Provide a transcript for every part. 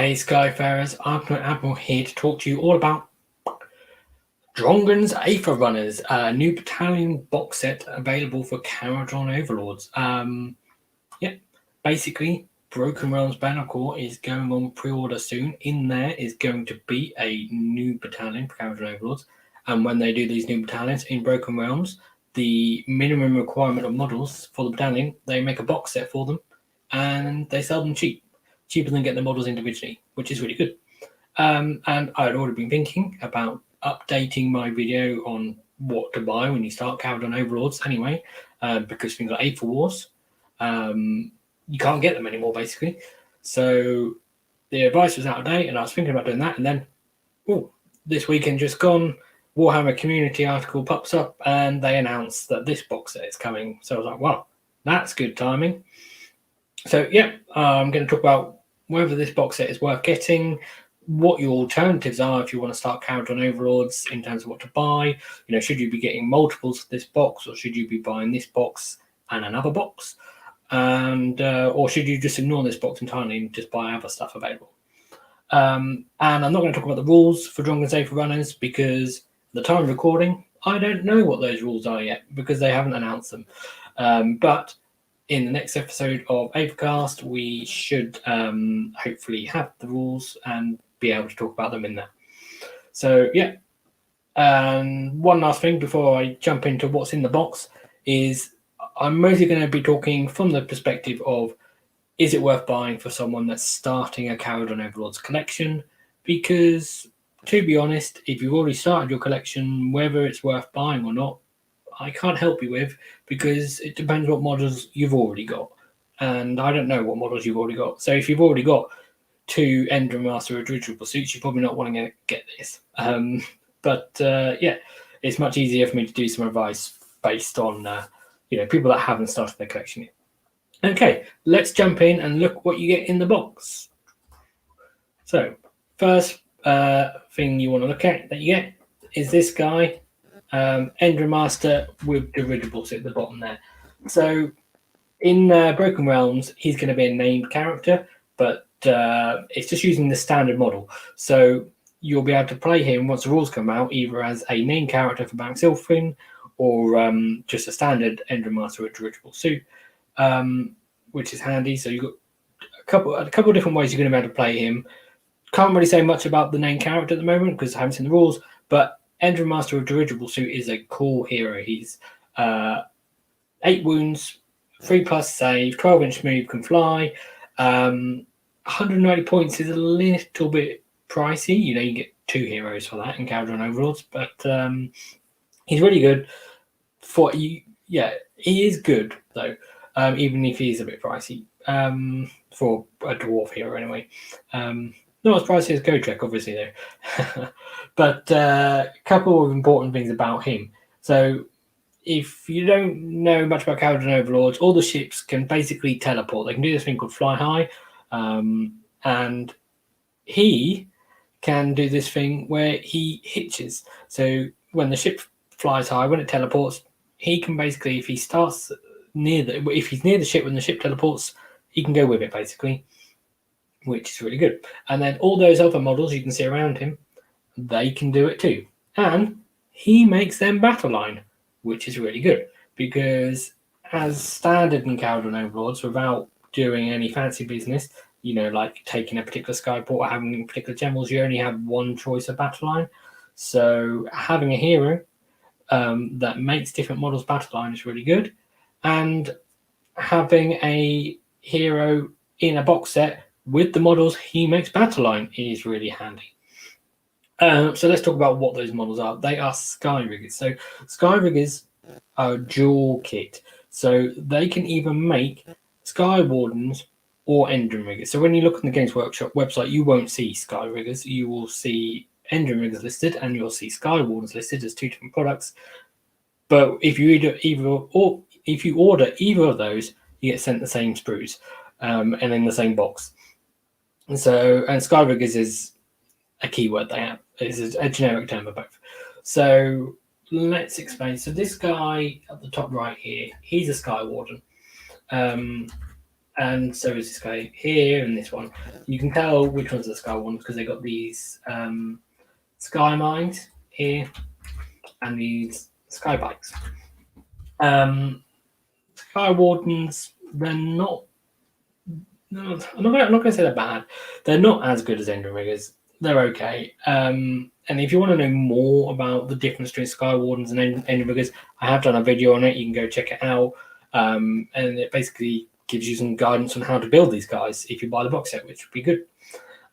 Hey Skyfarers, Admiral here to talk to you all about Drongon's Aether-Runners, a new Battalion box set available for Kharadron Overlords. Basically, Broken Realms Battlecore is going on pre-order soon. In there is going to be a new battalion for Kharadron Overlords, and when they do these new battalions in Broken Realms, the minimum requirement of models for the battalion, they make a box set for them, and they sell them cheaper than get the models individually, which is really good. And I'd already been thinking about updating my video on what to buy when you start Kharadron Overlords anyway, because things like Aether Wars, you can't get them anymore basically. So the advice was out of date, and I was thinking about doing that, and then this weekend just gone, Warhammer community article pops up and they announced that this box set is coming. So I was like, wow, that's good timing. So I'm going to talk about whether this box set is worth getting, what your alternatives are if you want to start Kharadron Overlords in terms of what to buy. Should you be getting multiples of this box, or should you be buying this box and another box? And or should you just ignore this box entirely and just buy other stuff available? And I'm not going to talk about the rules for Drongon's Aether-Runners because at the time of recording, I don't know what those rules are yet because they haven't announced them. But in the next episode of Aethercast, we should hopefully have the rules and be able to talk about them in there. So one last thing before I jump into what's in the box is I'm mostly going to be talking from the perspective of, is it worth buying for someone that's starting a Kharadron Overlords collection? Because, to be honest, if you've already started your collection, whether it's worth buying or not, I can't help you with, because it depends what models you've already got. And I don't know what models you've already got. So if you've already got 2 Endrin Master Dirigible suits, you're probably not wanting to get this. It's much easier for me to do some advice based on people that haven't started their collection yet. Okay, let's jump in and look what you get in the box. So, first thing you want to look at that you get is this guy, Endrin Master with Dirigibles at the bottom there. So, in Broken Realms, he's going to be a named character, but it's just using the standard model. So, you'll be able to play him once the rules come out, either as a named character for Bank Silfrin, or just a standard Endrin Master with Dirigible suit, which is handy. So you've got a couple of different ways you're going to be able to play him. Can't really say much about the named character at the moment because I haven't seen the rules, but Endrin Master with Dirigible suit is a cool hero. He's 8 wounds, 3+ save, 12-inch move, can fly. 190 points is a little bit pricey. You get 2 heroes for that in Kharadron Overlords, but he's really good. He is good though, even if he is a bit pricey for a dwarf hero anyway. Not as pricey as Gotrek, obviously though. But a couple of important things about him. So if you don't know much about Kharadron Overlords, all the ships can basically teleport. They can do this thing called fly high, and he can do this thing where he hitches. So when the ship flies high, when it teleports, he can basically, if he's near the ship when the ship teleports, he can go with it basically, which is really good. And then all those other models you can see around him, they can do it too. And he makes them battle line, which is really good, because as standard in Kharadron Overlords, without doing any fancy business, like taking a particular skyport or having particular generals, you only have one choice of battle line. So having a hero that makes different models battle line is really good, and having a hero in a box set with the models he makes battle line is really handy. So let's talk about what those models are. They are Sky Riggers. So Sky Riggers are a dual kit, so they can either make Sky Wardens or Endrin Riggers. So when you look on the Games Workshop website, you won't see Sky Riggers. You will see Endrin Riggers listed, and you'll see Sky Wardens listed as 2 different products. But if you order either of those, you get sent the same sprues, and in the same box. And Sky Riggers is a keyword they have. It's a generic term for both. So let's explain. So this guy at the top right here, he's a Sky Warden. and so is this guy here and this one. You can tell which ones are the sky ones because they got these sky mines here and these sky bikes. Sky wardens, they're not. No, I'm not going to say they're bad. They're not as good as Endrinriggers. They're okay. And if you want to know more about the difference between Sky Wardens and Endrinriggers, I have done a video on it. You can go check it out. And it basically gives you some guidance on how to build these guys if you buy the box set, which would be good.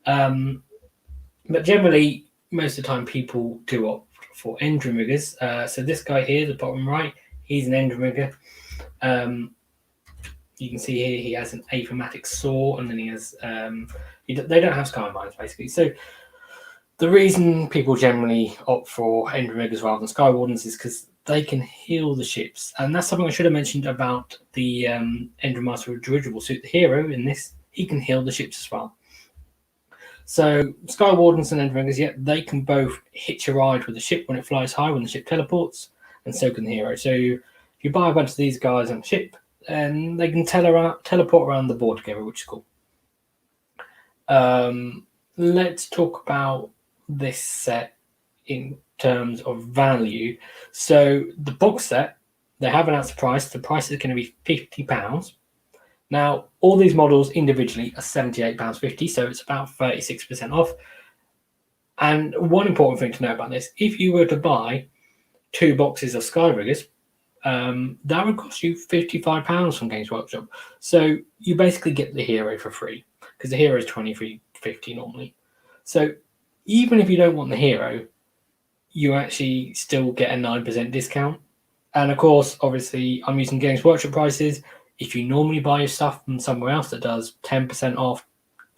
But generally, most of the time, people do opt for Endrinriggers. So this guy here, the bottom right, he's an Endrinrigger. You can see here he has an Aether-Matic saw, and then he has they don't have sky mines basically. So the reason people generally opt for Endrinriggers rather than Sky Wardens is because they can heal the ships, and that's something I should have mentioned about the Endrinmaster Dirigible Suit, the hero in this. He can heal the ships as well. So Sky Wardens and Endrinriggers, yeah, they can both hitch a ride with the ship when it flies high, when the ship teleports, and so can the hero. So if you buy a bunch of these guys on a ship, and they can teleport around the board together, which is cool. Let's talk about this set in terms of value. So the box set, they have announced the price. The price is going to be £50. Now, all these models individually are £78.50, so it's about 36% off. And one important thing to know about this, if you were to buy 2 boxes of Skyriggers, that would cost you £55 from Games Workshop. So you basically get the hero for free, because the hero is $23.50 normally. So even if you don't want the hero, you actually still get a 9% discount. And of course, obviously, I'm using Games Workshop prices. If you normally buy your stuff from somewhere else that does 10% off,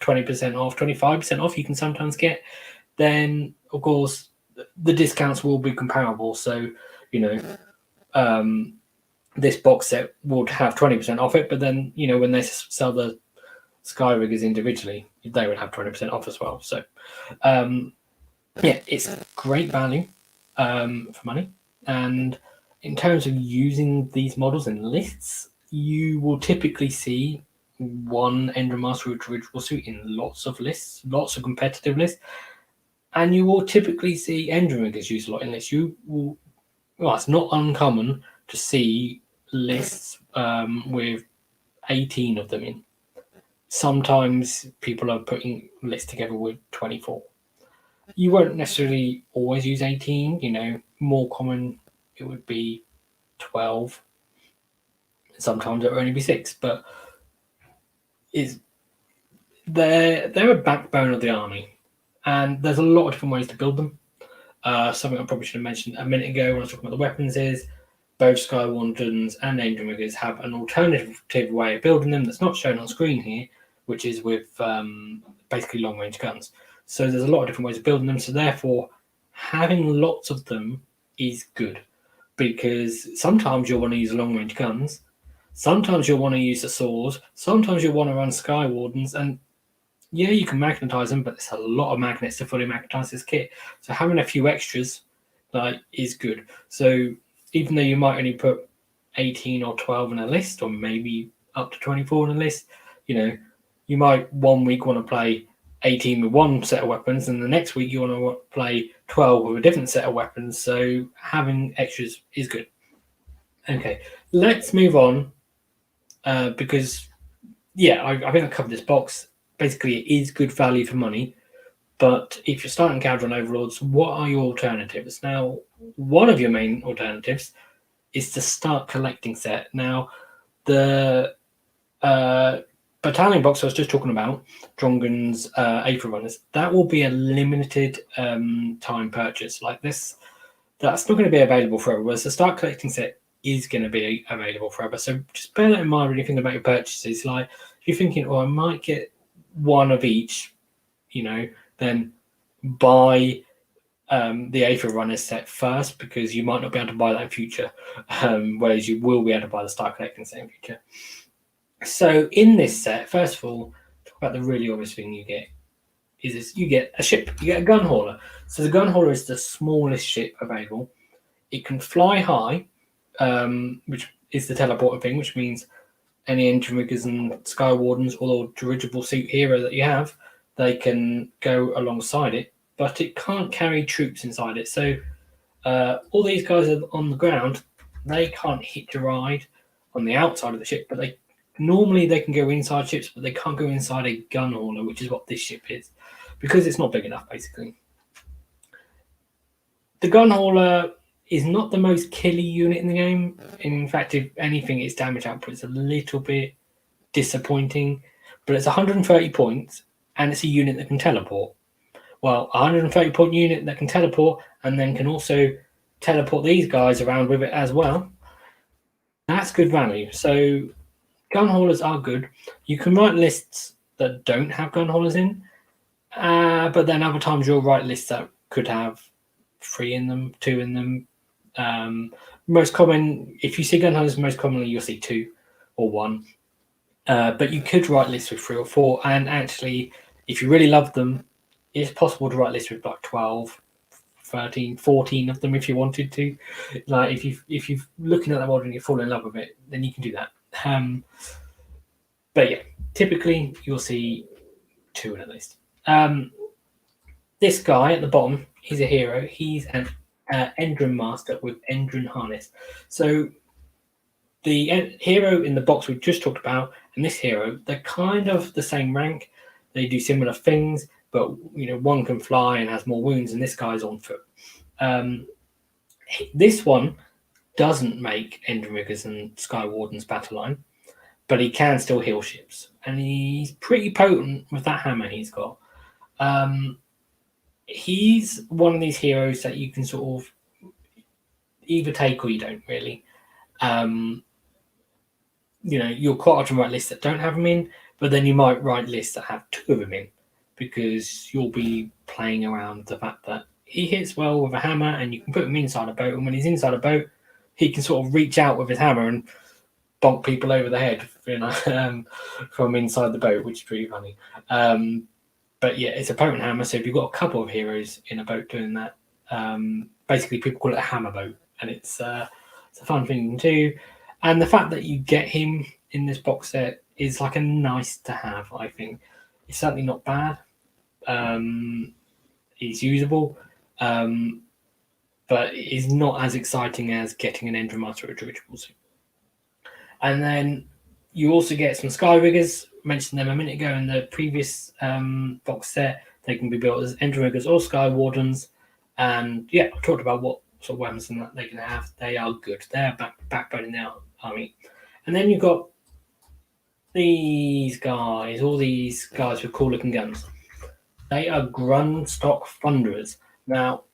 20% off, 25% off, you can sometimes get, then of course the discounts will be comparable. So, you know, this box set would have 20% off it, but then, you know, when they sell the Skyriggers individually, they would have 20% off as well. So, yeah, it's great value for money. And in terms of using these models in lists, you will typically see one Endrinmaster with Dirigible Suit in lots of lists, lots of competitive lists, and you will typically see Endrinriggers used a lot in lists. You will, well, it's not uncommon to see lists with 18 of them in. Sometimes people are putting lists together with 24. You won't necessarily always use 18, you know, more common it would be 12. Sometimes it will only be 6, but they're a backbone of the army, and there's a lot of different ways to build them. Something I probably should have mentioned a minute ago when I was talking about the weapons is both Sky Wardens and Endrinriggers have an alternative way of building them that's not shown on screen here, which is with basically long-range guns. So there's a lot of different ways of building them. So therefore, having lots of them is good, because sometimes you'll want to use long-range guns, sometimes you'll want to use the swords, sometimes you'll want to run Sky Wardens, and yeah, you can magnetize them, but there's a lot of magnets to fully magnetize this kit. So having a few extras is good. So even though you might only put 18 or 12 in a list, or maybe up to 24 in a list, you know, you might one week want to play 18 with one set of weapons, and the next week you want to play 12 with a different set of weapons. So having extras is good. Okay, let's move on because, yeah, I think I covered this box. Basically, it is good value for money, but if you're starting Kharadron Overlords, what are your alternatives? Now, one of your main alternatives is the Start Collecting set. Now, the Battalion box I was just talking about, Drongon's Aether-Runners, that will be a limited time purchase like this. That's not going to be available forever, whereas the Start Collecting set is going to be available forever. So just bear that in mind when you think about your purchases. Like, if you're thinking, oh, I might get one of each, you know, then buy the Aether-Runners set first, because you might not be able to buy that in future, whereas you will be able to buy the Start Collecting set in future. So in this set, first of all, talk about the really obvious thing you get is you get a ship, you get a gun hauler. So the gun hauler is the smallest ship available. It can fly high, which is the teleporter thing, which means any engine riggers and sky wardens or dirigible suit hero that you have, they can go alongside it, but it can't carry troops inside it. So all these guys are on the ground. They can't hitch a ride on the outside of the ship, but they can go inside ships, but they can't go inside a gun hauler, which is what this ship is, because it's not big enough, basically. The gun hauler is not the most killy unit in the game. In fact, if anything, its damage output is a little bit disappointing, but it's 130 points, and it's a unit that can teleport. Well, a 130 point unit that can teleport, and then can also teleport these guys around with it as well. That's good value. So gun haulers are good. You can write lists that don't have gun haulers in, but then other times you'll write lists that could have 3 in them, 2 in them. Most common, if you see gun haulers, most commonly you'll see 2 or 1. But you could write lists with 3 or 4, and actually, if you really love them, it's possible to write lists with like 12, 13, 14 of them if you wanted to. Like if you're looking at that model and you fall in love with it, then you can do that. But yeah, typically you'll see 2 in a list. This guy at the bottom, he's a hero. He's an Endrin Master with Endrin Harness. So the hero in the box we just talked about and this hero, they're kind of the same rank. They do similar things, but one can fly and has more wounds, and this guy's on foot. This one doesn't make Endrin Riggers and Sky Wardens Battalion, but he can still heal ships, and he's pretty potent with that hammer he's got. He's one of these heroes that you can sort of either take or you don't really. You're quite often write lists that don't have him in, but then you might write lists that have 2 of them in, because you'll be playing around the fact that he hits well with a hammer and you can put him inside a boat, and when he's inside a boat, he can sort of reach out with his hammer and bonk people over the head, from inside the boat, which is pretty funny. But yeah, it's a potent hammer, so if you've got a couple of heroes in a boat doing that, basically people call it a hammer boat, and it's a fun thing to do. And the fact that you get him in this box set is like a nice to have, I think. It's certainly not bad. He's usable, but it's not as exciting as getting an Endrin Master or a dirigible suit. And then you also get some Sky Riggers. I mentioned them a minute ago in the previous box set. They can be built as Endrin Riggers or Sky Wardens. And yeah, I talked about what sort of weapons and that they can have. They are good. They're backbone in their army. And then you've got these guys, all these guys with cool looking guns. They are Grundstock Thunderers. Now,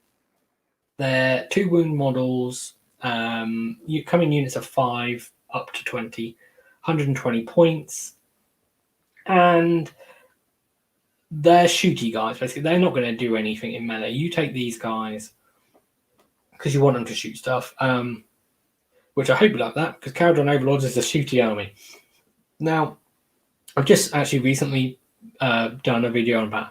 they're 2 wound models. You come in units of 5 up to 20, 120 points. And they're shooty guys, basically. They're not going to do anything in melee. You take these guys because you want them to shoot stuff, which I hope you like that, because Kharadron Overlords is a shooty army. Now, I've just actually recently done a video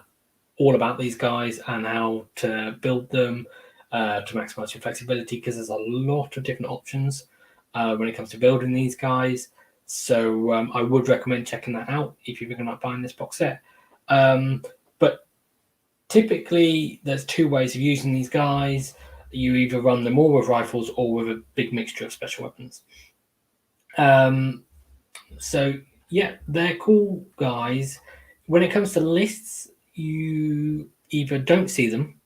all about these guys and how to build them to maximize your flexibility, because there's a lot of different options when it comes to building these guys. So I would recommend checking that out if you're thinking about buying this box set. But typically, there's 2 ways of using these guys. You either run them all with rifles or with a big mixture of special weapons. So yeah, they're cool guys. When it comes to lists, you either don't see them,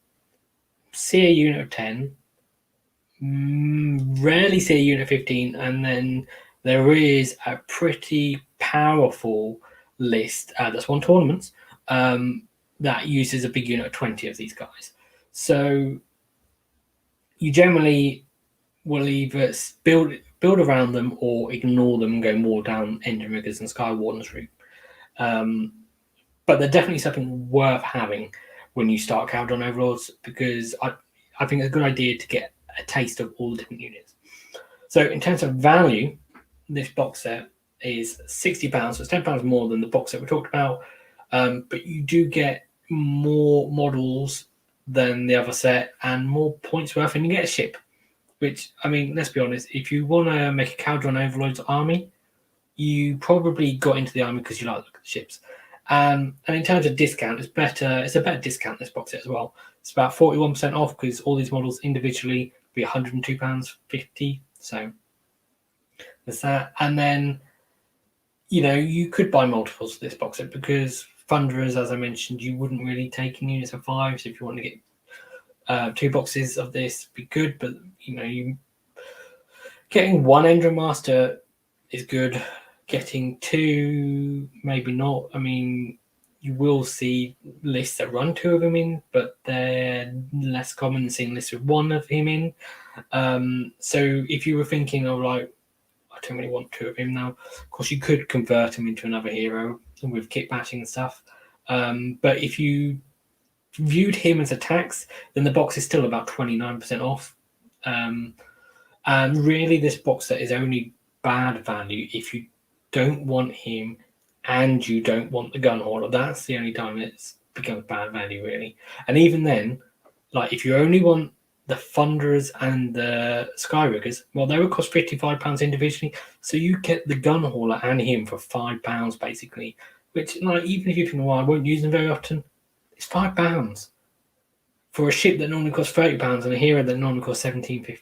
see a unit of 10, rarely see a unit of 15, and then there is a pretty powerful list that's won tournaments that uses a big unit of 20 of these guys. So you generally will either build around them or ignore them and go more down Endrin Riggers and Sky Wardens route. But they're definitely something worth having when you start Kharadron Overlords, because I think it's a good idea to get a taste of all the different units. So in terms of value, this box set is £60, so it's £10 more than the box set we talked about. But you do get more models than the other set and more points worth, and you get a ship. Which, I mean, let's be honest, if you want to make a Kharadron Overlords army, you probably got into the army because you like the look of the ships. And in terms of discount, it's better. It's a better discount this box set as well. It's about 41% off because all these models individually be £102.50. So there's that. And then, you could buy multiples of this box set because Thunderers, as I mentioned, you wouldn't really take in units of 5. So if you want to get 2 boxes of this, be good. But you getting 1 Endron Master is good. Getting 2, maybe not. I mean, you will see lists that run 2 of him in, but they're less common than seeing lists with 1 of him in. So if you were thinking of I don't really want 2 of him now, of course you could convert him into another hero with kit bashing and stuff. But if you viewed him as a tax, then the box is still about 29% off. And really, this box set is only bad value if you don't want him and you don't want the gun hauler. That's the only time it becomes bad value, really. And even then, if you only want the Thunderers and the Skyriggers, well, they would cost £55 individually. So you get the gun hauler and him for £5, basically. Which, even if you think, I won't use them very often, it's £5 for a ship that normally costs £30 and a hero that normally costs £17.50.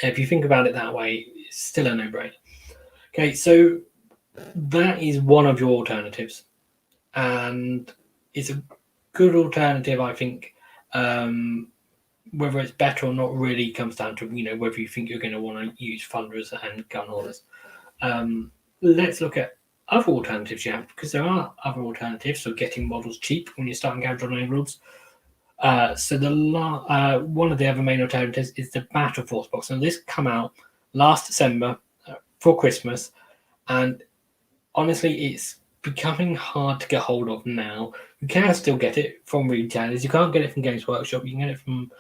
If you think about it that way, it's still a no-brainer. Okay, so that is one of your alternatives, and it's a good alternative, I think. Whether it's better or not really comes down to whether you think you're going to want to use Thunderers and gun haulers. Let's look at other alternatives you have, because there are other alternatives for getting models cheap when you're starting Kharadron Overlords. So one of the other main alternatives is the Battleforce box. And this came out last December for Christmas, and honestly, it's becoming hard to get hold of now. You can still get it from retailers. You can't get it from Games Workshop. You can get it from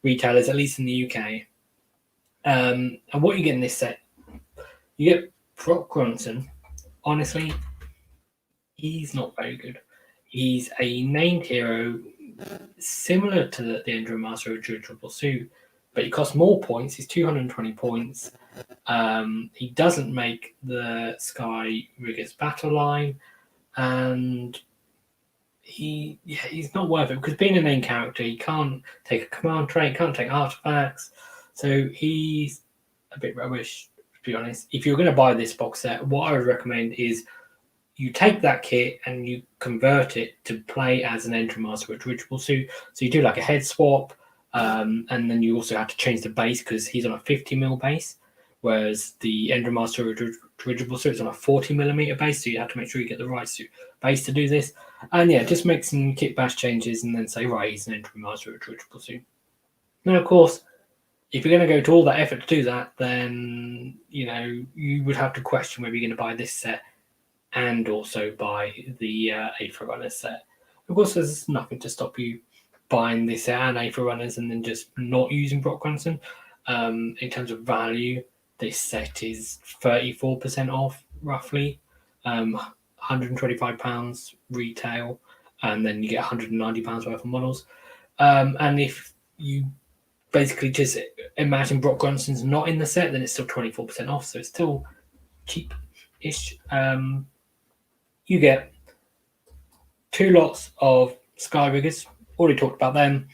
retailers, at least in the UK. And what you get in this set, you get Brock Grunson. Honestly, he's not very good. He's a named hero, similar to the Endron Master of Dirigible Suit, but he costs more points. He's 220 points. He doesn't make the Sky Riggers battle line, and he's not worth it because being a main character, he can't take a command trait, can't take artifacts, so he's a bit rubbish, to be honest. If you're going to buy this box set, what I would recommend is you take that kit and you convert it to play as an Endron Master with Dirigible Suit. So you do a head swap, and then you also have to change the base because he's on a 50mm base, whereas the Endron Master with Dirigible Suit is on a 40mm base, so you have to make sure you get the right base to do this. And just make some kit bash changes and then say, right, he's an Endron Master with Dirigible Suit. Now, of course, if you're going to go to all that effort to do that, then you would have to question whether you're going to buy this set and also buy the Aether-Runners set. Of course, there's nothing to stop you buying this set and Aether-Runners and then just not using Brock Grunson. In terms of value, this set is 34% off, roughly. £125 retail, and then you get £190 worth of models. And if you basically just imagine Brock Grunson's not in the set, then it's still 24% off, so it's still cheap-ish. You get 2 lots of Sky Riggers. Already talked about them.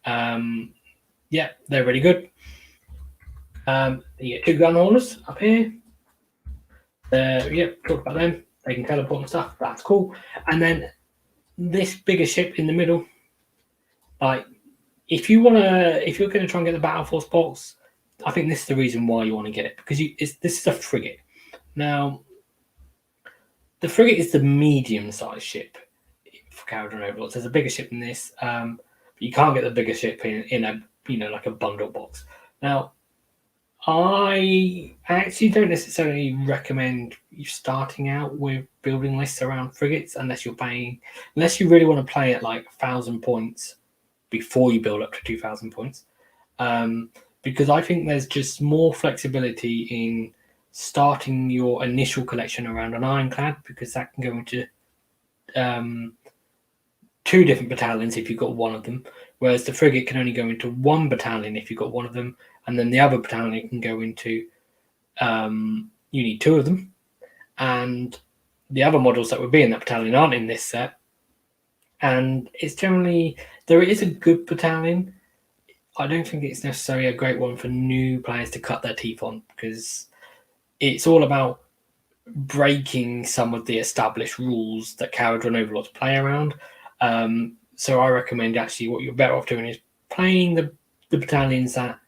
They're really good. You get 2 gun haulers up here. Talked about them. They can teleport and stuff. That's cool. And then this bigger ship in the middle. If you're going to try and get the Battleforce box, I think this is the reason why you want to get it, because this is a frigate. Now, the frigate is the medium-sized ship for Kharadron Overlords. There's a bigger ship than this, but you can't get the bigger ship in a a bundle box. Now, I actually don't necessarily recommend you starting out with building lists around frigates unless you really want to play at 1,000 points before you build up to 2,000 points, because I think there's just more flexibility in starting your initial collection around an ironclad, because that can go into 2 different battalions if you've got one of them, whereas the frigate can only go into 1 battalion if you've got one of them, and then the other battalion can go into you need 2 of them, and the other models that would be in that battalion aren't in this set. And it's generally, there is a good battalion. I don't think it's necessarily a great one for new players to cut their teeth on, because it's all about breaking some of the established rules that Kharadron Overlords play around. So I recommend actually what you're better off doing is playing the battalions that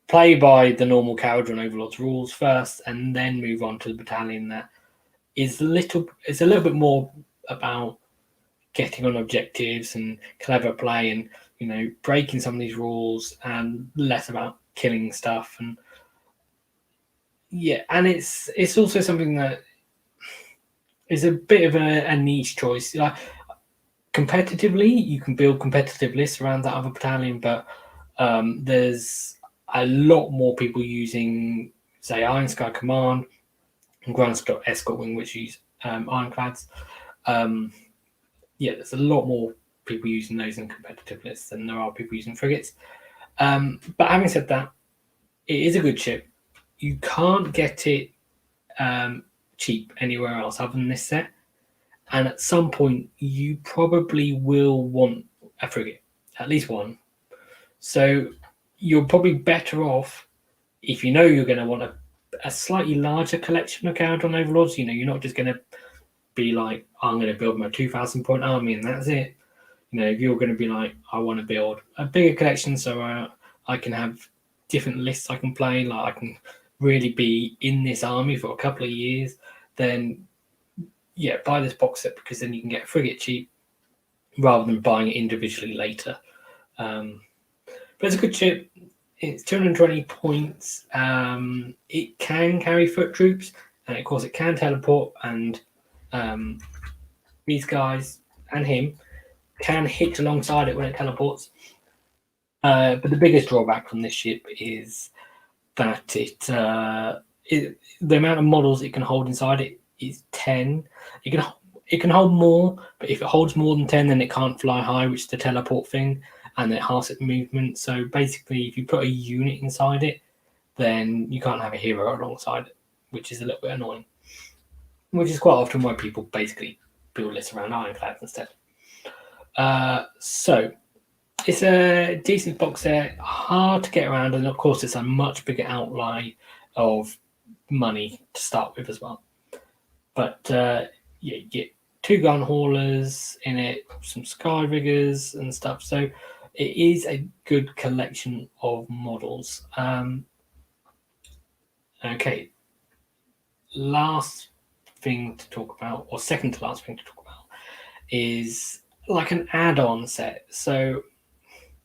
play by the normal Kharadron Overlords rules first, and then move on to the battalion that is a little bit more about getting on objectives and clever play, and breaking some of these rules, and less about killing stuff. And and it's also something that is a bit of a niche choice. Like, competitively, you can build competitive lists around that other battalion, but there's a lot more people using, say, Iron Sky Command and Grand Scott Escort Wing, which use ironclads. There's a lot more people using those in competitive lists than there are people using frigates. But having said that, it is a good ship. You can't get it cheap anywhere else other than this set. And at some point, you probably will want a frigate, at least one. So you're probably better off, if you know you're going to want a slightly larger collection of Kharadron Overlords. You're not just going to be like, I'm going to build my 2,000 point army and that's it. If you're going to be like, I want to build a bigger collection so I can have different lists I can play, like I can really be in this army for a couple of years, then buy this box set, because then you can get a frigate cheap rather than buying it individually later. But it's a good ship. It's 220 points. It can carry foot troops, and of course it can teleport, and these guys and him can hit alongside it when it teleports. But the biggest drawback from this ship is that the amount of models it can hold inside it is 10. It can hold more, but if it holds more than 10, then it can't fly high, which is the teleport thing, and it halves its movement. So basically, if you put a unit inside it, then you can't have a hero alongside it, which is a little bit annoying. Which is quite often why people basically build lists around ironclads instead. So it's a decent box set, hard to get around, and of course it's a much bigger outlay of money to start with as well. But you get 2 gun haulers in it, some sky riggers and stuff. So it is a good collection of models. Okay, last thing to talk about, or second to last thing to talk about, is like an add-on set. So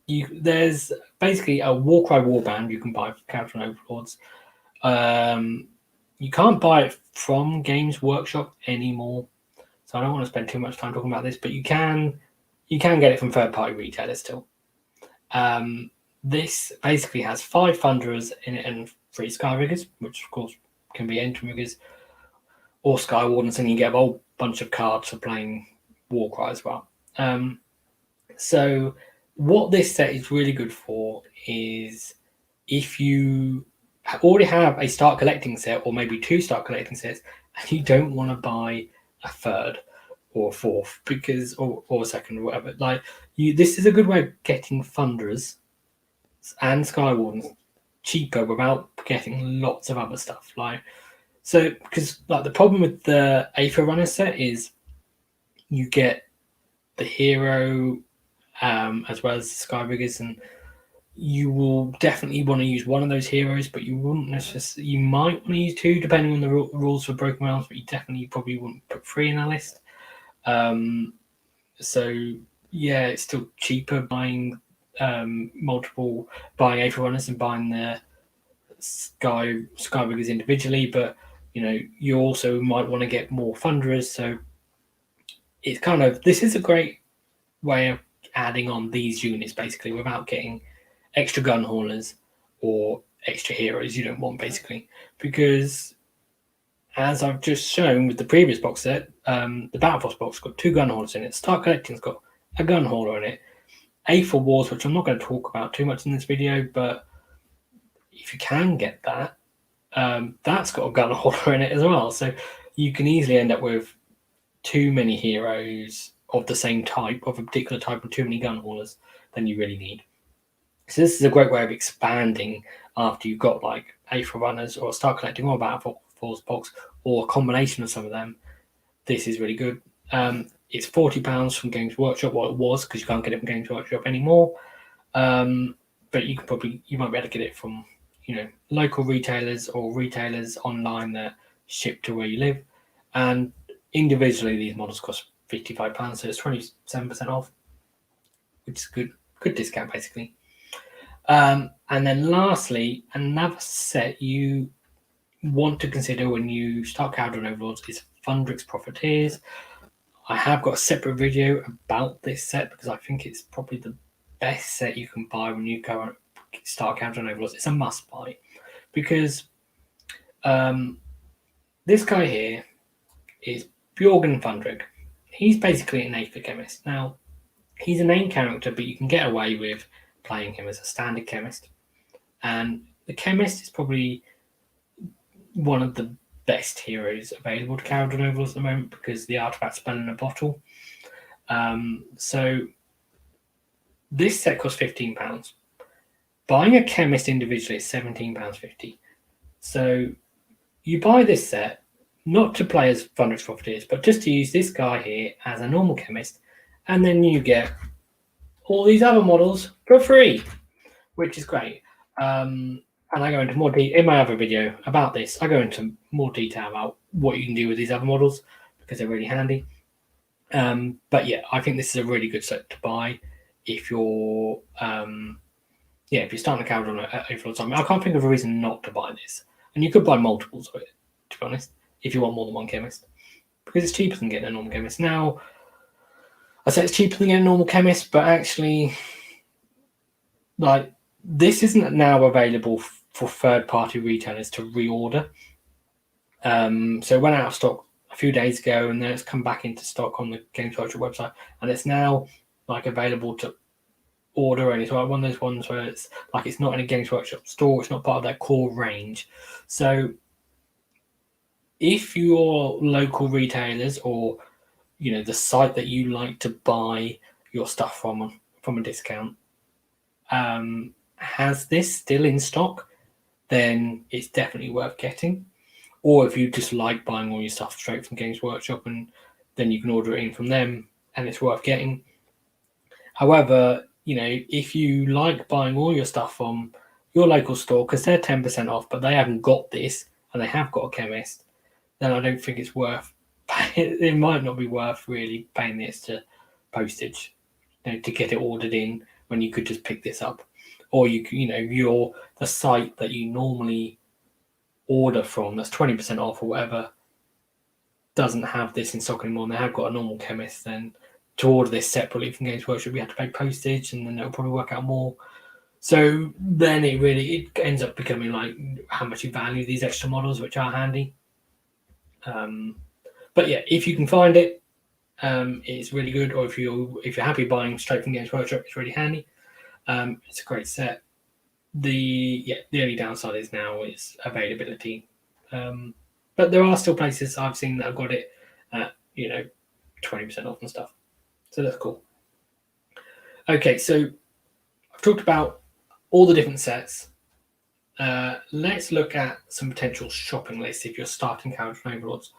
there's basically a Warcry warband you can buy for Kharadron Overlords. You can't buy it from Games Workshop anymore, so I don't want to spend too much time talking about this, but you can get it from third-party retailers still. This basically has 5 Thunderers in it and 3 Sky Riggers, which of course can be Engine Riggers or Sky Wardens, and you get a whole bunch of cards for playing Warcry as well. So what this set is really good for is if you already have a Start Collecting set, or maybe 2 Start Collecting sets, and you don't want to buy a third or a fourth or a second or whatever. Like this is a good way of getting Thunderers and Sky Wardens cheaper without getting lots of other stuff. Because the problem with the Aether-Runners set is you get the hero as well as the Sky Riggers, and you will definitely want to use one of those heroes, but you wouldn't necessarily. You might want to use 2 depending on the rules for Broken Realms, but you probably wouldn't put 3 in that list. It's still cheaper buying buying Aether-Runners and buying the Sky Riggers individually, but you also might want to get more Thunderers. So it's this is a great way of adding on these units basically without getting extra gun haulers or extra heroes you don't want, basically, because as I've just shown with the previous box set, the Battleforce box got 2 gun haulers in it. Start Collecting's got a gun hauler in it. Aether Wars, which I'm not going to talk about too much in this video, but if you can get that, that's got a gun hauler in it as well. So you can easily end up with too many heroes of the same type, of a particular type, and too many gun haulers than you really need. So this is a great way of expanding after you've got like Aether-Runners or Start Collecting or Battleforce box or a combination of some of them. This is really good. It's £40 from Games Workshop. Well, it was, because you can't get it from Games Workshop anymore. But you might be able to get it from local retailers or retailers online that ship to where you live. And individually, these models cost £55, so it's 27% off, which is good discount basically. And then lastly, another set you want to consider when you start Kharadron Overlords is Fundrix Profiteers. I have got a separate video about this set because I think it's probably the best set you can buy when you go start Kharadron Overlords. It's a must buy because this guy here is Bjorgen Fundrig. He's basically an Aether chemist. Now, he's a named character, but you can get away with playing him as a standard chemist. And the chemist is probably one of the best heroes available to Kharadron Overlords at the moment because the artifact spell in a bottle. So this set costs £15. Buying a chemist individually is £17.50. So you buy this set not to play as Fundrix Profiteers, but just to use this guy here as a normal chemist, and then you get all these other models for free, which is great. And I go into more detail in my other video about this. I go into more detail about what you can do with these other models because they're really handy. But yeah, I think this is a really good set to buy if you're if you're starting a Kharadron Overlords. I can't think of a reason not to buy this, and you could buy multiples of it, to be honest, if you want more than one chemist, because it's cheaper than getting a normal chemist. Now, I say it's cheaper than getting a normal chemist, but actually, like, this isn't now available for third-party retailers to reorder. So it went out of stock a few days ago, and then it's come back into stock on the Games Workshop website, and it's now like available to order. And it's like one of those ones where it's like it's not in a Games Workshop store, it's not part of their core range. So if your local retailers or the site that you like to buy your stuff from a discount has this still in stock, then it's definitely worth getting. Or if you just like buying all your stuff straight from Games Workshop, and then you can order it in from them, and it's worth getting. However, if you like buying all your stuff from your local store because they're 10% off, but they haven't got this and they have got a chemist, then I don't think it's worth. It might not be worth really paying the extra postage, to get it ordered in when you could just pick this up, or you're the site that you normally order from that's 20% off or whatever doesn't have this in stock anymore, and they have got a normal chemist, then to order this separately from Games Workshop, we have to pay postage, and then it'll probably work out more. So then it ends up becoming like how much you value these extra models, which are handy. But yeah, if you can find it, it's really good. Or if you're happy buying straight from Games Workshop, it's really handy. It's a great set. The only downside is now is availability. But there are still places I've seen that have got it at 20% off and stuff. So that's cool. Okay, so I've talked about all the different sets. Let's look at some potential shopping lists if you're starting Kharadron Overlords.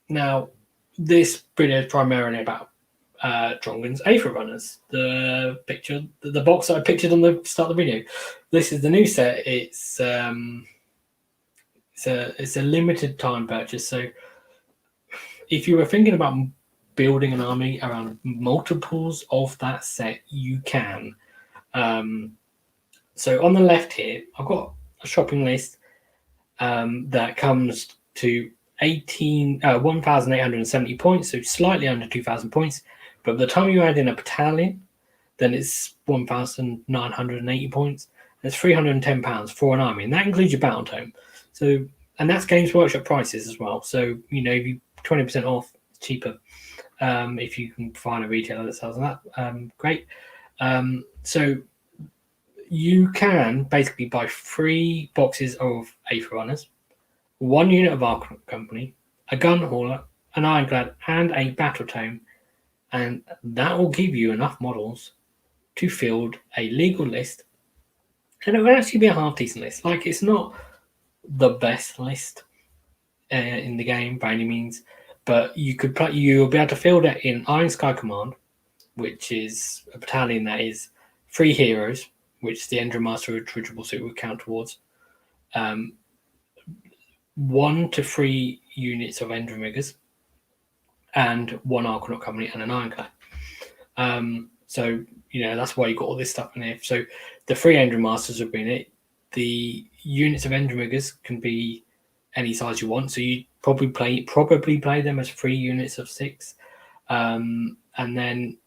Now, this video is primarily about Drongon's Aether-Runners. The picture, the box that I pictured on the start of the video. This is the new set. It's a limited time purchase. So if you were thinking about building an army around multiples of that set, you can. So on the left here, I've got a shopping list that comes to 1,870 points, so slightly under 2,000 points. But by the time you add in a battalion, then it's 1,980 points. That's £310 for an army, and that includes your battle tome. So, and that's Games Workshop prices as well. So if you 20% off, it's cheaper. If you can find a retailer that sells that, great. So you can basically buy 3 boxes of Aether-Runners, 1 unit of Arcanine Company, a gun hauler, an ironclad, and a battle tome, and that will give you enough models to field a legal list, and it will actually be a half decent list. Like, it's not the best list in the game by any means, but you'll be able to field it in Iron Sky Command, which is a battalion that is 3 heroes, which the Endron Master Dirigible Suit would count towards. 1 to 3 units of Endron Riggers, and 1 Arcanaut Company and an Ironclad. So, that's why you got all this stuff in here. So the 3 Endron Masters have been it. The units of Endron Riggers can be any size you want. So you probably play them as 3 units of 6. And then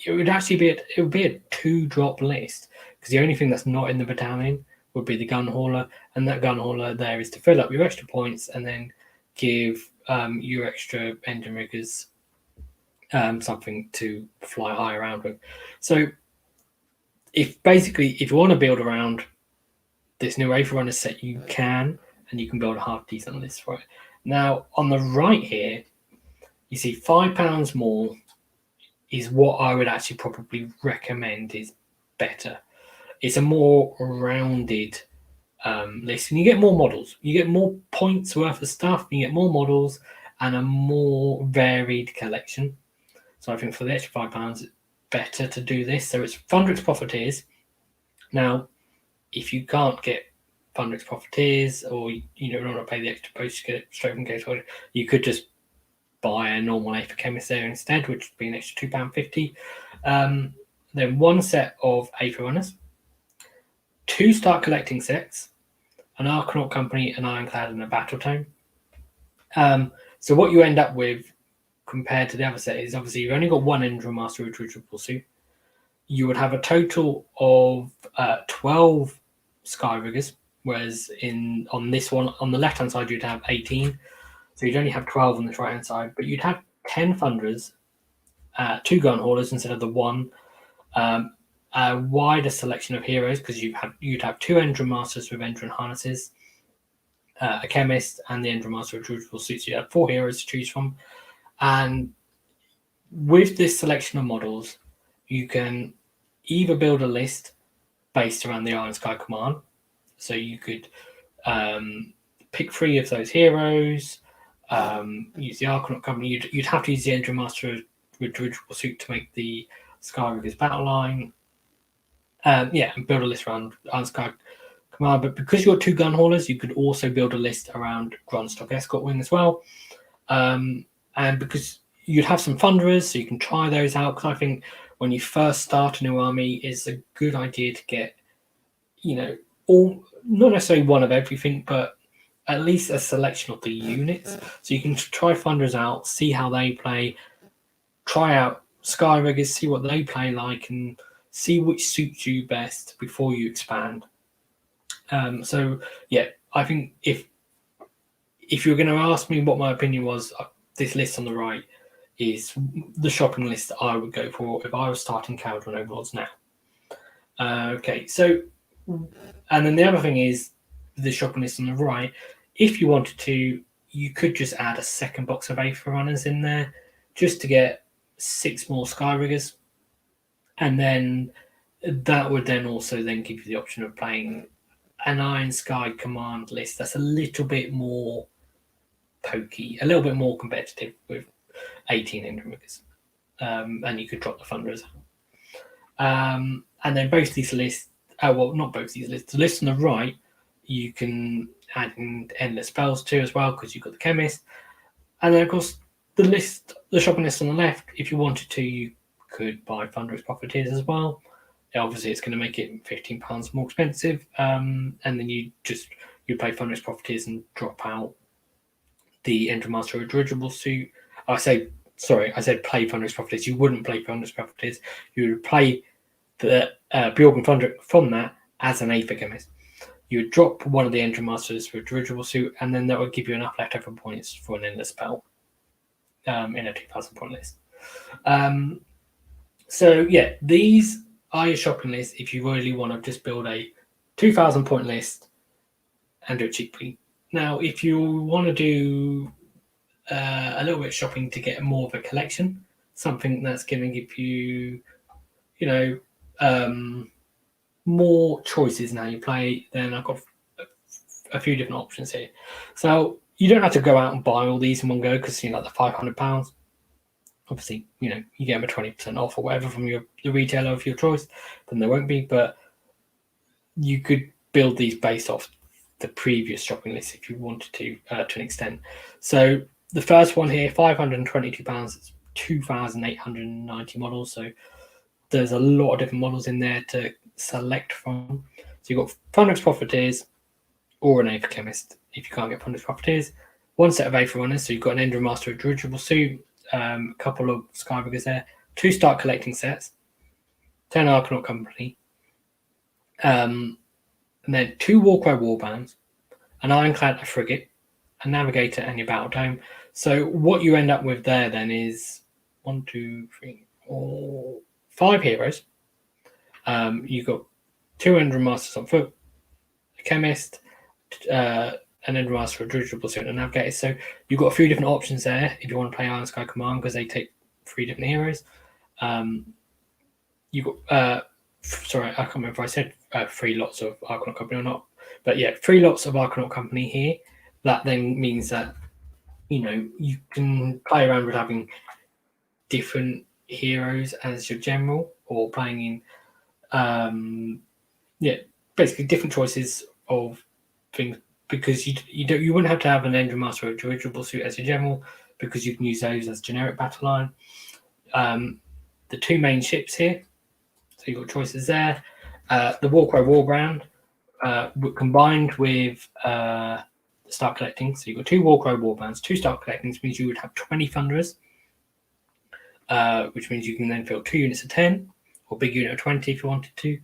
it would actually be a 2-drop list, because the only thing that's not in the battalion would be the gun hauler, and that gun hauler there is to fill up your extra points and then give your extra Endron Riggers something to fly high around with. So if you want to build around this new Aether-Runners set, you can, and you can build a half decent list for it. Now on the right here, you see £5 more is what I would actually probably recommend is better. It's a more rounded list, and you get more models. You get more points worth of stuff. You get more models and a more varied collection. So I think for the extra £5, it's better to do this. So it's Thunderix Profiteers. Now, if you can't get Thunderix Profiteers, or you don't want to pay the extra post to get it straight from Games Workshop, you could just buy a normal Aether Chemist there instead, which would be an extra £2.50. Then 1 set of Aether-Runners, 2 Start Collecting sets, an Arcanaut Company, an Ironclad, and a Battle Tome. So what you end up with compared to the other set is, obviously you've only got 1 Endron Master Dirigible Suit. You would have a total of 12 Sky Riggers, whereas on this one, on the left-hand side, you'd have 18. So you'd only have 12 on this right-hand side, but you'd have 10 Thunderers, 2 Gun Haulers instead of the 1, a wider selection of heroes, because you'd have 2 Endron Masters with Endron Harnesses, a Chemist, and the Endron Master of Dirigible Suits. So you have 4 heroes to choose from. And with this selection of models, you can either build a list based around the Iron Sky Command. So you could pick 3 of those heroes, use the Arcanaut Company. You'd have to use the Endron Master with Dirigible Suit to make the Sky Riggers battle line. And build a list around Iron Sky Command. But because you're 2 gun haulers, you could also build a list around Grunstock Escort Wing as well. And because you'd have some Thunderers, so you can try those out. Because I think when you first start a new army, it's a good idea to get, all, not necessarily one of everything, but at least a selection of the units. So you can try Thunderers out, see how they play, try out Sky Riggers, see what they play like, and see which suits you best before you expand. I think if you're going to ask me what my opinion was, this list on the right is the shopping list that I would go for if I was starting Kharadron Overlords now. And then the other thing is the shopping list on the right. If you wanted to, you could just add a second box of Aether-Runners in there just to get 6 more Sky Riggers. And then that would then also then give you the option of playing an Iron Sky Command list that's a little bit more pokey, a little bit more competitive with 18 Endron Riggers. And you could drop the Thunderers out. And then both these lists, not both these lists, the list on the right, you can add in endless spells too as well, because you've got the Chemist. And then, of course, the shopping list on the left, if you wanted to, you could buy Thunderix Profiteers as well. Obviously, it's going to make it £15 more expensive. And then you play Thunderix Profiteers and drop out the Endron Master Dirigible Suit. I said play Thunderix Profiteers. You wouldn't play Thunderix Profiteers. You would play the Bjorn Thunderix from that as an Aether Chemist. You would drop one of the Endron Masters with Dirigible Suit, and then that would give you enough leftover points for an endless spell in a 2,000 point list. These are your shopping lists if you really want to just build a 2,000 point list and do it cheaply. Now, if you want to do a little bit of shopping to get more of a collection, something that's going to give you, you know, more choices in how you play, then I've got a few different options here. So you don't have to go out and buy all these in one go because like the £500. Obviously, you get them a 20% off or whatever from the retailer of your choice. Then there won't be, but you could build these based off the previous shopping list if you wanted to an extent. So the first one here, £522, it's 2,890 models. So there's a lot of different models in there to select from. So you've got Thunderous Profiteers or an Aetherchemist if you can't get Thunderous Profiteers. One set of Aether-Runners, so you've got an Endrin Master, a Dirigible Suit, a couple of Skyriggers there, 2 Start Collecting sets, 10 Arcanaut Company, and then 2 Warcry Warbands, an Ironclad, a Frigate, a Navigator, and your Battle Dome. So what you end up with there then is 1, 2, 3, 4, 5 heroes. You've got 2 Endrin Masters on foot, a Chemist, an Endrin Master, a Dirigible Suit, and a Navigator. So you've got a few different options there if you want to play Iron Sky Command because they take 3 different heroes. You've got sorry, I can't remember if I said 3 lots of Arcanaut Company or not, but yeah, 3 lots of Arcanaut Company here. That then means that you can play around with having different heroes as your general, or playing in basically different choices of things, because you wouldn't have to have an Endrin Master or a Dirigible Suit as your general, because you can use those as generic Battalion. The 2 main ships here, so you've got choices there. The Warcry Warbrand combined with the Start Collecting. So you've got 2 Warcry Warbands, 2 Start Collectings, means you would have 20 Thunderers, which means you can then fill 2 units of 10, or big unit of 20 if you wanted to.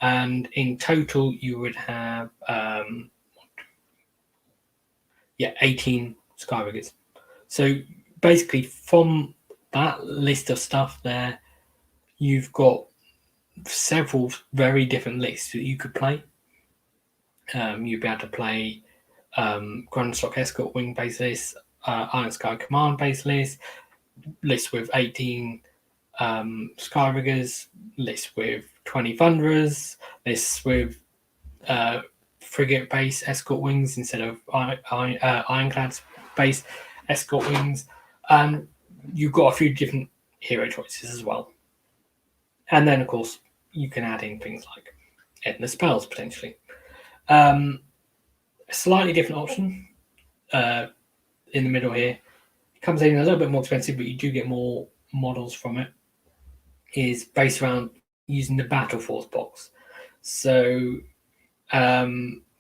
And in total, you would have 18 Skyriggers. So basically, from that list of stuff there, you've got several very different lists that you could play. You'd be able to play Grundstock Escort Wing base list, Iron Sky Command base list with 18 Skyriggers, lists with 20 Thunderers, lists with Frigate base Escort Wings instead of Ironclads base Escort Wings. And you've got a few different hero choices as well. And then, of course, you can add in things like Endless Spells, potentially. A slightly different option in the middle here. It comes in a little bit more expensive, but you do get more models from it. Is based around using the Battleforce box. So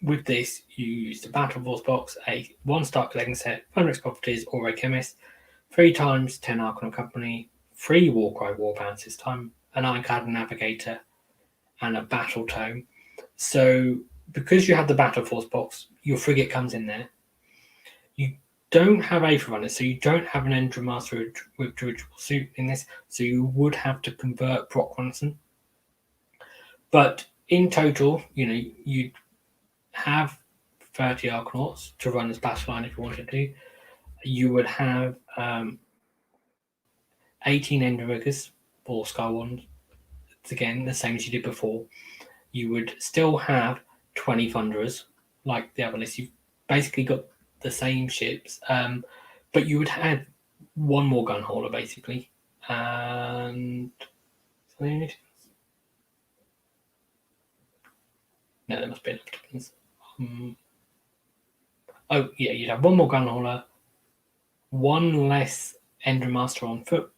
with this, you use the Battleforce box, a 1 Start Collecting set, Thunderous Profiteers or a Chemist, 3 times 10 Arcanaut Company, 3 Warcry Warbands this time, an Ironclad Navigator, and a Battle Tome. So because you have the Battleforce box, your Frigate comes in there. You don't have Aether-Runners, so you don't have an Endrin Master with Dirigible Suit in this, so you would have to convert Brock Ronson. But in total, you'd have 30 Arcanauts to run as Battleline if you wanted to. You would have 18 Endriggers or Skywardens. It's again the same as you did before. You would still have 20 Thunderers, like the other list. You've basically got the same ships, but you would have 1 more gun hauler basically, and no, there must be enough difference. You'd have 1 more gun hauler, 1 less Endrin Master on foot,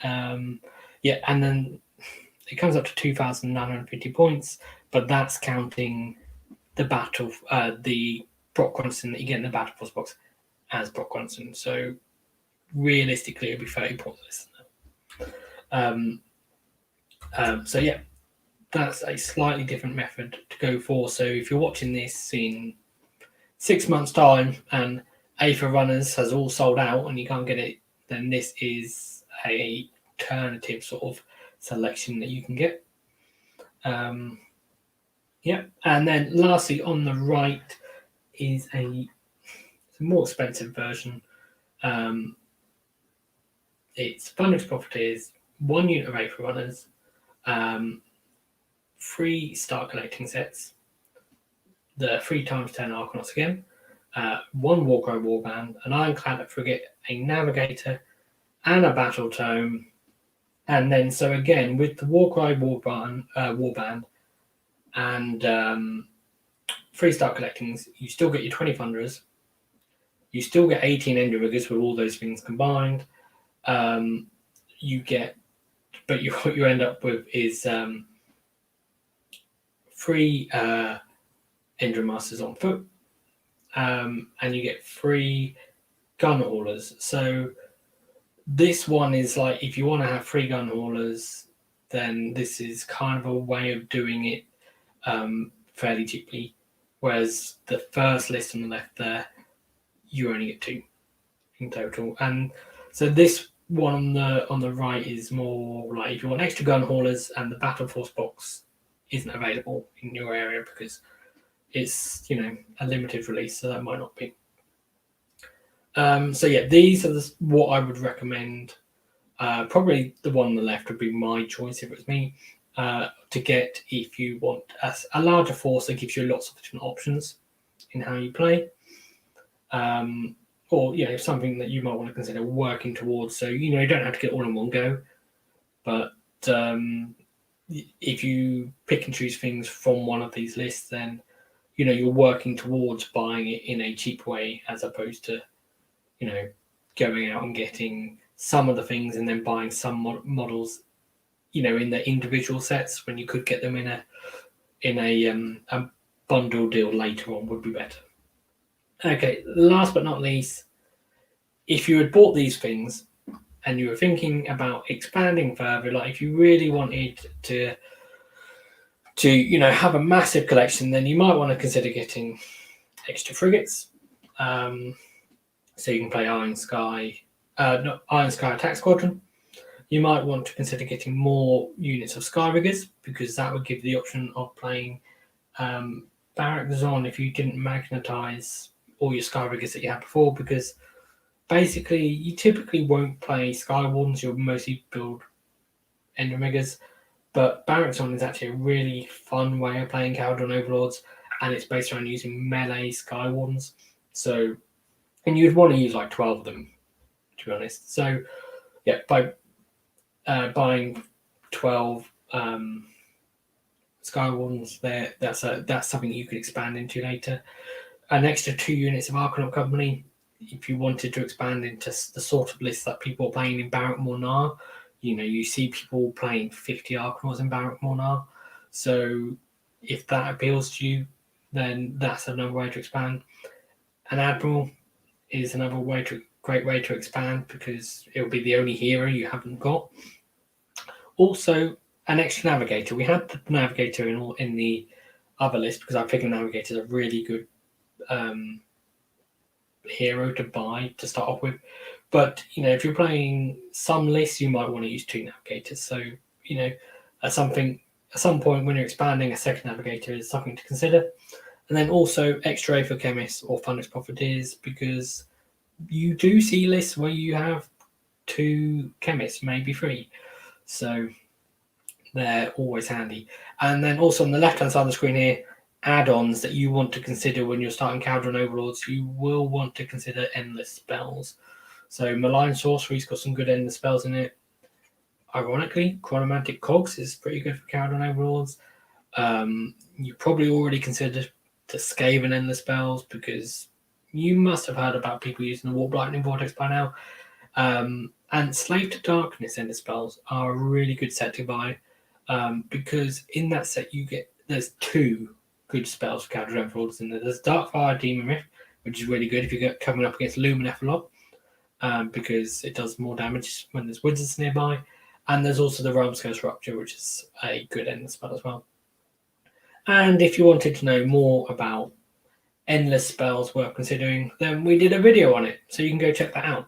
and then it comes up to 2,950 points, but that's counting the Brock Ronson that you get in the Battleforce box as Brock Ronson. So realistically, it'll be 30 points less than that. That's a slightly different method to go for. So if you're watching this in 6 months' time and Aether-Runners has all sold out and you can't get it, then this is a alternative sort of selection that you can get. And then lastly, on the right is a more expensive version. It's Fundix properties, 1 unit of Aether-Runners, 3 start collecting sets, the 3x10 Arcanauts again, 1 Warcry warband, an Ironclad frigate, a navigator, and a battle tome. And then, so again, with the Warcry warband and 3 start collectings, you still get your 20 funders. You still get 18 Ender Riggers with all those things combined. You get, but what you end up with is 3 Ender Masters on foot, and you get 3 gun haulers. So this one is like, if you want to have 3 gun haulers, then this is kind of a way of doing it fairly cheaply. Whereas the first list on the left there, you only get 2 in total. And so this one on the right is more like if you want extra gun haulers, and the Battleforce box isn't available in your area because it's, you know, a limited release, so that might not be. So yeah, these are what I would recommend. Probably the one on the left would be my choice if it was me, to get if you want a larger force that gives you lots of different options in how you play. Or, you know, something that you might want to consider working towards. So, you know, you don't have to get all in one go, but if you pick and choose things from one of these lists, then, you know, you're working towards buying it in a cheap way, as opposed to, you know, going out and getting some of the things and then buying some models, you know, in the individual sets when you could get them in a bundle deal later on would be better. Okay, last but not least, if you had bought these things and you were thinking about expanding further, like if you really wanted to you know, have a massive collection, then you might want to consider getting extra frigates. So you can play Iron Sky Attack Squadron. You might want to consider getting more units of Sky Riggers, because that would give the option of playing Barrack Zon if you didn't magnetize all your Sky Riggers that you had before, because basically you typically won't play Sky Wardens, you'll mostly build Ender Riggers. But Barrack Zon is actually a really fun way of playing Kharadron Overlords, and it's based around using melee Sky Wardens. So, and you'd want to use like 12 of them, to be honest. So, yeah, by buying 12 Sky Wardens, that's something you could expand into later. An extra 2 units of Arcanaut Company, if you wanted to expand into the sort of list that people are playing in Barak Mornar. You know, you see people playing 50 Arcanauts in Barak Mornar. So if that appeals to you, then that's another way to expand. An Admiral is another great way to expand, because it'll be the only hero you haven't got. Also, an extra Navigator. We had the Navigator in the other list because I figured Navigator is a really good hero to buy to start off with. But, you know, if you're playing some lists, you might want to use 2 Navigators. So, you know, at some point when you're expanding, a second Navigator is something to consider. And then also extra Aether Chemists or Fundus Profiteers, because you do see lists where you have 2 Chemists, maybe 3. So they're always handy. And then also on the left-hand side of the screen here, add-ons that you want to consider when you're starting Kharadron Overlords. You will want to consider endless spells. So Malign Sorcery's got some good endless spells in it. Ironically, Chronomantic Cogs is pretty good for Kharadron Overlords. You probably already considered the Skaven endless spells, because you must have heard about people using the Warp Lightning Vortex by now. And Slave to Darkness endless spells are a really good set to buy, because in that set there's 2 good spells for Kharadron Overlords in there. There's Darkfire Demon Rift, which is really good if you're coming up against Lumineth a lot, because it does more damage when there's wizards nearby. And there's also the Realm Scales Rupture, which is a good endless spell as well. And if you wanted to know more about endless spells worth considering, then we did a video on it, so you can go check that out.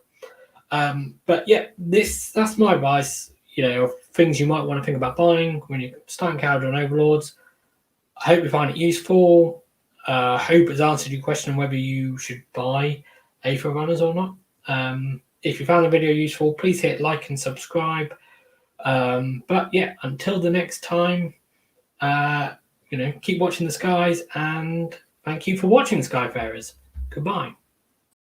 But yeah, that's my advice, you know, things you might want to think about buying when you're starting Kharadron Overlords. I hope you find it useful. Hope it's answered your question on whether you should buy Aether-Runners or not. If you found the video useful, please hit like and subscribe. But yeah, until the next time, keep watching the skies, and thank you for watching, Skyfarers. Goodbye.